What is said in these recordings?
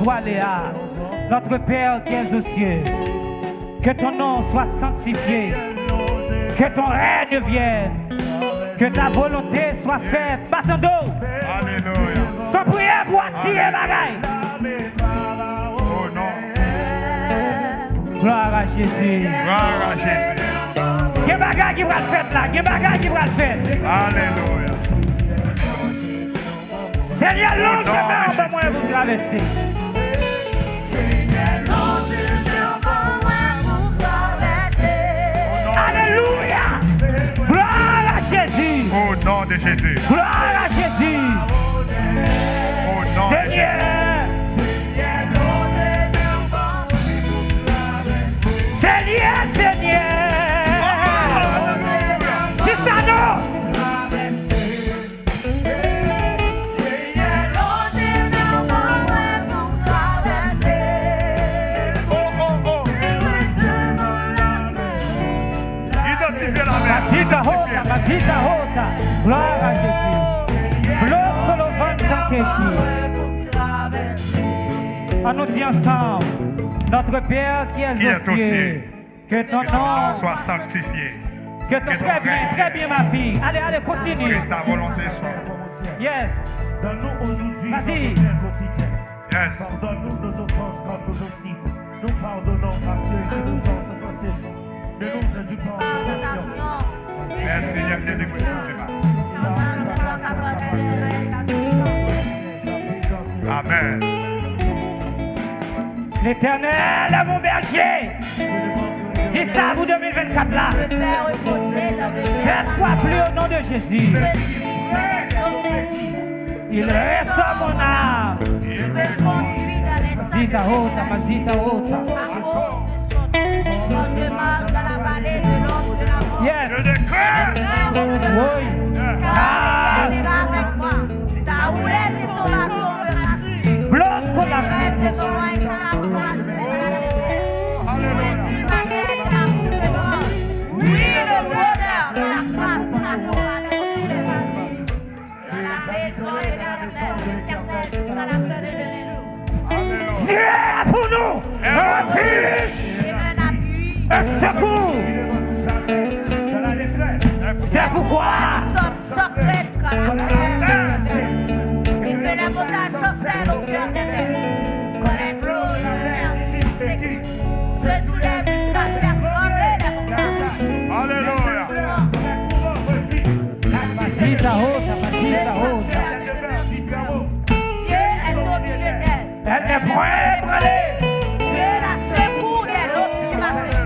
doit aller à notre Père qui es aux cieux. Que ton nom soit sanctifié. Que ton règne vienne. Que ta volonté soit faite. Battons d'eau. Alléluia. Sans prière pour attirer bagaille. Oh non. Gloire à Jésus. Gloire à Jésus. Quel bagaille qui va le faire là? Quel bagaille qui va le faire? Alléluia. Seigneur, long chemin en bas moi vous traverser. Alléluia. Gloire à Jésus. Au nom de Jésus. Gloire à Jésus. Au nom de Seigneur. Seigneur, Seigneur. C'est ça non. Identifiez la mer. Masita hota, masita hota. Gloire à Jésus. Lorsque le vent t'encaisse. On nous dit ensemble, notre Père qui est aux cieux, que ton nom soit sanctifié. Que ton très bien ma fille. Allez, allez, continue. Que ta volonté soit. Yes. Donne-nous aujourd'hui Vas-y. notre pain quotidien. Yes. Pardonne-nous nos offenses comme nous aussi. Nous pardonnons à ceux qui nous ont offensés. Ne nous induis pas en tentation. Merci Seigneur, délivre-nous du mal. Amen. L'Éternel est mon berger. C'est ça, vous 2024 là. 7 fois plus au nom de Jésus. Il reste mon âme. Masita hota, masita hota. Je marche dans la vallée de l'ombre de la mort. Yes. Je déclare. Oui. Car tu es avec moi. Ta houlette et ton bâton me rassurent. Blosse qu'on a C'est ton main qui m'a encouragé. Tu es-tu ma tête et la coupe de mort? Oui, le bonheur de la grâce s'accompagne tous les amis. La maison et l'éternel jusqu'à la fin de nos jours. Dieu est pour nous. Un refuge. Et un appui. Un secours. C'est pourquoi Nous sommes secrètes comme la terre. Et que les montagnes chancellent au cœur des mers. Quand les flots de la mer s'écouent, se soulèvent jusqu'à faire trembler les montagnes. Alléluia. masita hota, masita hota. Dieu est au milieu d'elle. Elle n'est point ébranlée. Dieu la secoue des eaux du matin.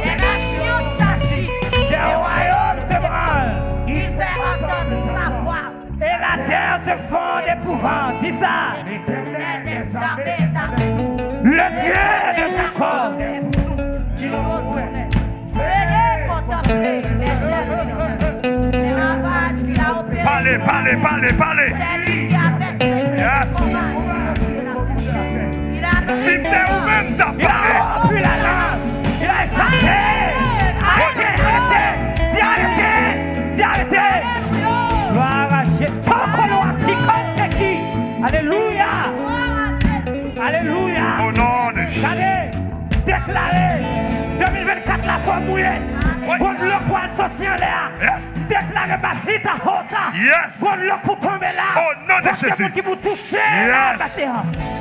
Les nations s'agitent. Des royaumes s'ébranlent. Il fait entendre sa voix. Et la terre se fond d'épouvante. Dis ça. L'éternel des armées est avec nous. Le Dieu de Jacob. Venez contempler les œuvres, les ravages qu'il a opérés. Parlez, parlez, parlez, parlez. C'est lui qui a fait ce Yes. Il a Si t'es ou même t'as Il a parlé. rompu la lance. Il a effacé. Arrêtez, arrêtez. Dis arrêtez. Dis arrêtez. Gloire à Jésus. Alléluia. Alléluia. Au nom de Jésus. Allez, déclarez 2024 la foi mouillée. Pour le poil sortir en l'air. Yes. Déclarez ma cite à Hota. Yes. Pour le pour tomber là. Au nom de Faut que Jésus. vous qui vous touchez là. Yes.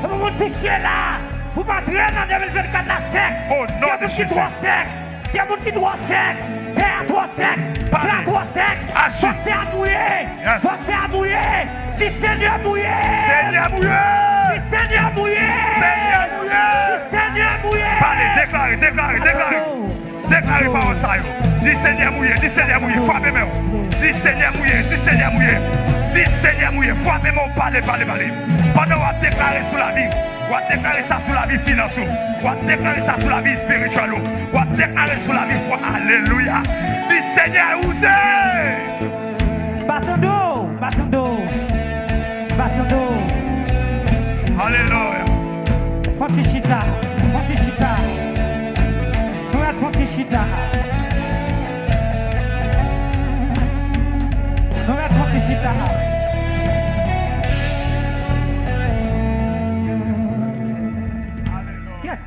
Vous vous touchez là. Vous m'entrez dans 2024 la sec. Au nom de qui Jésus. doit sec. Il y a beaucoup qui doit sec. Terre doit sec. Parlez. Terre doit sec. Assis. Faut que terre mouillée. Yes. Faut que terre mouillée. Dis Seigneur mouillé. Seigneur mouillé. Dis Seigneur mouillé. Seigneur mouillé. Dis Seigneur mouillé. Parlez, déclarez, déclarez, déclarez. Déclarez par ça. Dis Seigneur mouillé, dis Seigneur mouillé, frappez-moi. Dis Seigneur mouillé, dis Seigneur mouillé. Dis Seigneur mouillé, frappez-moi, parlez, parlez, parlez. Pendant qu'on va déclarer sur la vie, on va déclarer ça sur la vie financière, on va déclarer ça sur la vie spirituelle, on va déclarer sur la vie foi. Alléluia. Dis Seigneur, où c'est? Bâton d'eau, bâton d'eau, bâton d'eau. Alléluia. Fontichita, Fontichita. Nous allons Fontichita. Nous allons Fontichita. Qui est-ce